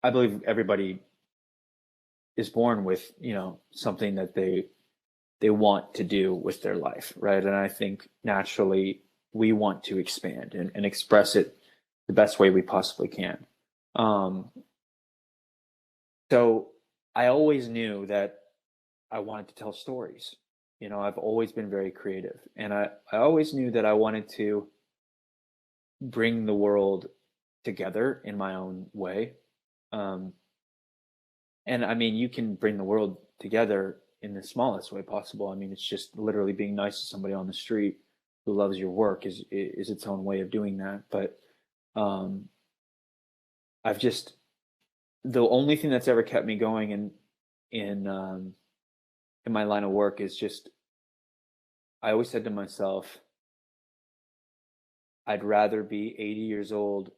I believe everybody is born with, something that they want to do with their life, right? And I think naturally we want to expand and express it the best way we possibly can. Um, so I always knew that I wanted to tell stories. I've always been very creative, and I always knew that I wanted to bring the world together in my own way. Um, and I mean, you can bring the world together in the smallest way possible. I mean, it's just literally being nice to somebody on the street who loves your work is its own way of doing that. But um, I've just the only thing that's ever kept me going in my line of work is just I always said to myself, I'd rather be 80 years old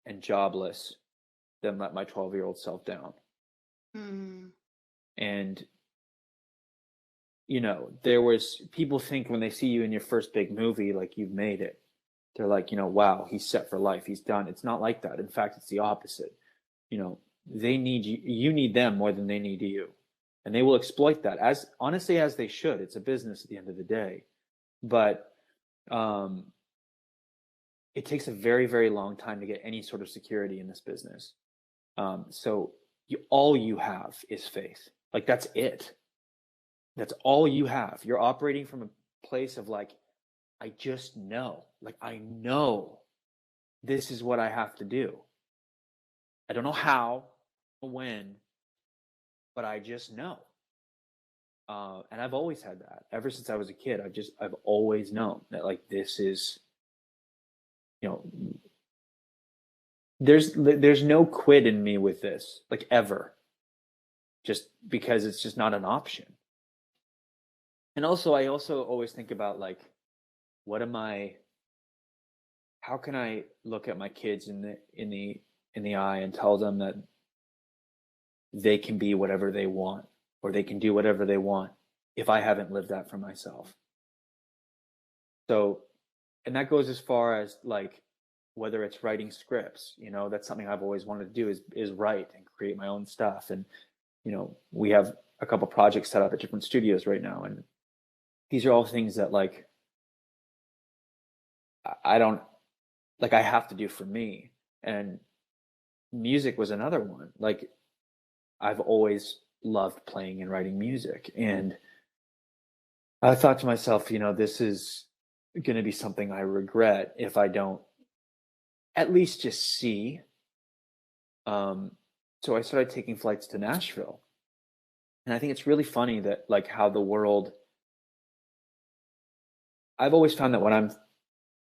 and jobless than let my 12-year-old self down. Mm. And there was people think when they see you in your first big movie, like you've made it. They're like, wow, he's set for life. He's done. It's not like that. In fact, it's the opposite. They need you. You need them more than they need you. And they will exploit that as honestly as they should. It's a business at the end of the day. But um, it takes a very, very long time to get any sort of security in this business. So all you have is faith. Like that's it. That's all you have. You're operating from a place of like, I just know. Like I know this is what I have to do. I don't know how, when, but I just know. And I've always had that ever since I was a kid. I've always known that like this is, you know, there's no quit in me with this, like ever, just because it's just not an option. And also, I also always think about like, what am I? How can I look at my kids in the eye and tell them that they can be whatever they want or they can do whatever they want if I haven't lived that for myself? So, and that goes as far as like whether it's writing scripts, that's something I've always wanted to do is write and create my own stuff. And we have a couple projects set up at different studios right now, and these are all things that like I don't like I have to do for me. And music was another one. Like I've always loved playing and writing music, and I thought to myself, this is going to be something I regret if I don't at least just see. Um, so I started taking flights to Nashville, and I think it's really funny that like how the world. I've always found that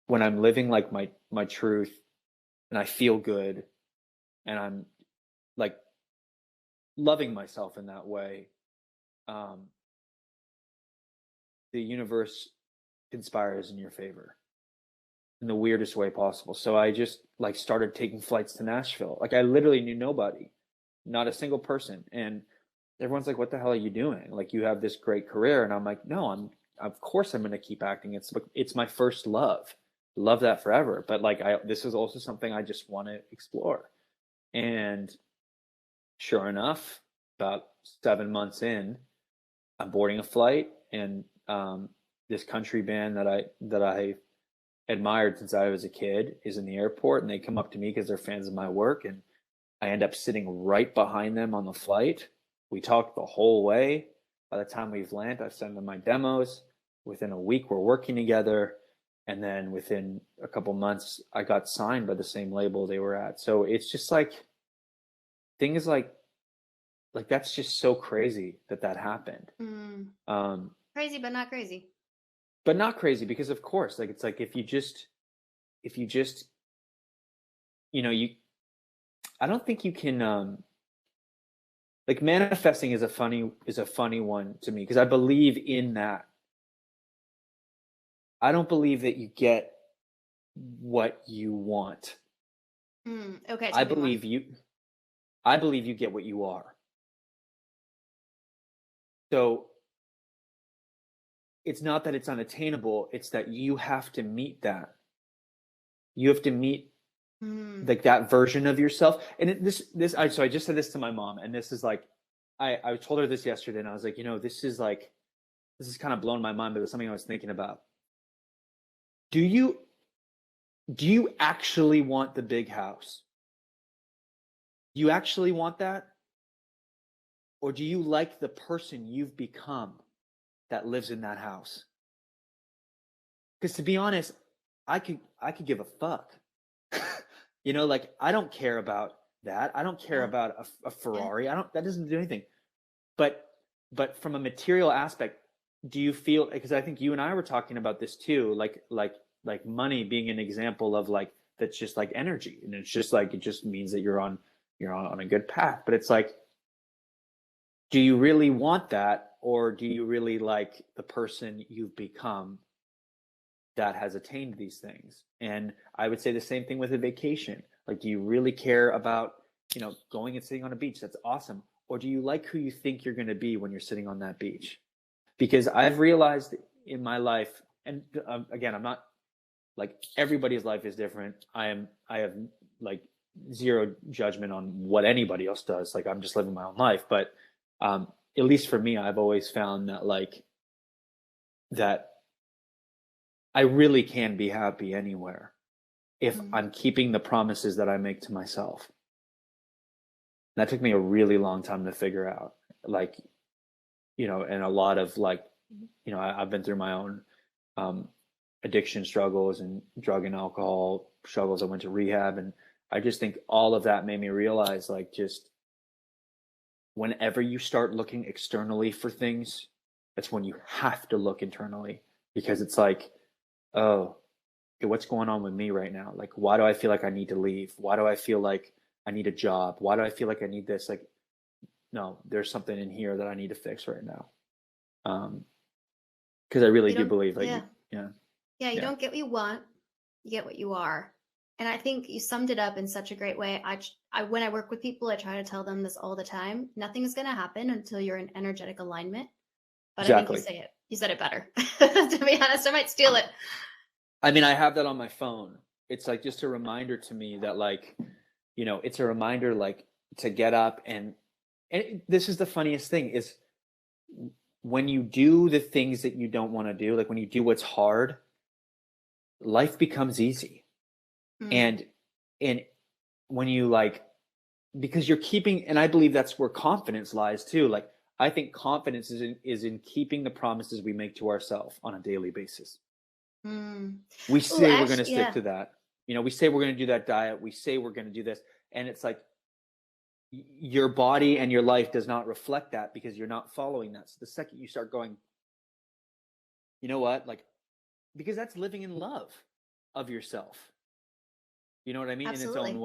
when I'm living like my truth, and I feel good, and I'm like loving myself in that way, um, the universe conspires in your favor in the weirdest way possible. So I just like started taking flights to Nashville. Like I literally knew nobody, not a single person. And everyone's like, what the hell are you doing? Like you have this great career. And I'm like, no, of course I'm going to keep acting. It's my first love. Love that forever. But like this is also something I just want to explore. And sure enough, about 7 months in, I'm boarding a flight, and this country band that I admired since I was a kid is in the airport, and they come up to me because they're fans of my work, and I end up sitting right behind them on the flight. We talked the whole way. By the time we've landed, I send them my demos. Within a week, we're working together, and then within a couple months, I got signed by the same label they were at. So it's just like things like that's just so crazy that happened. Mm. Um, Crazy, but not crazy. but not crazy because of course, like it's like if you just you I don't think you can like manifesting is a funny one to me because I believe in that. I don't believe that you get what you want. Okay, I tell me more. believe you I believe you get what you are. So it's not that it's unattainable, it's that you have to meet that. You have to meet Mm. like that version of yourself. And so I just said this to my mom, and this is like, I told her this yesterday, and I was like, this is like, this is kind of blowing my mind, but it was something I was thinking about. Do you actually want the big house? You actually want that? Or do you like the person you've become that lives in that house? Because to be honest, I could give a fuck. Like I don't care about that. I don't care Yeah. about a Yeah. Ferrari. That doesn't do anything. But from a material aspect, do you feel, because I think you and I were talking about this too, like money being an example of like, that's just like energy, and it's just like, it just means that you're on a good path. But it's like, do you really want that, or do you really like the person you've become that has attained these things? And I would say the same thing with a vacation. Like, do you really care about, going and sitting on a beach? That's awesome. Or do you like who you think you're going to be when you're sitting on that beach? Because I've realized in my life, and again, I'm not, like, everybody's life is different. I have like zero judgment on what anybody else does. Like, I'm just living my own life. But at least for me, I've always found that, like, that I really can be happy anywhere if Mm. I'm keeping the promises that I make to myself. That took me a really long time to figure out. Like, and a lot of, like, I've been through my own addiction struggles and drug and alcohol struggles. I went to rehab, and I just think all of that made me realize, like, just whenever you start looking externally for things, that's when you have to look internally, because it's like, oh, okay, what's going on with me right now? Like, why do I feel like I need to leave? Why do I feel like I need a job? Why do I feel like I need this? Like, no, there's something in here that I need to fix right now. Because I really You do don't, believe, like, yeah. yeah, Yeah, you yeah, don't get what you want, you get what you are. And I think you summed it up in such a great way. When I work with people, I try to tell them this all the time. Nothing is going to happen until you're in energetic alignment. But I think exactly. you said it better. To be honest, I might steal it. I mean, I have that on my phone. It's like just a reminder to me that, like, it's a reminder, like, to get up, and this is the funniest thing, is when you do the things that you don't want to do, like when you do what's hard, life becomes easy. Mm. And when you, like, because you're keeping, and I believe that's where confidence lies too. Like, I think confidence is in keeping the promises we make to ourselves on a daily basis. Mm. We Oh, say we're going to actually, stick yeah, to that. We say we're going to do that diet. We say we're going to do this. And it's like, your body and your life does not reflect that, because you're not following that. So the second you start going, you know what? Like, because that's living in love of yourself. You know what I mean? In its own absolutely. way.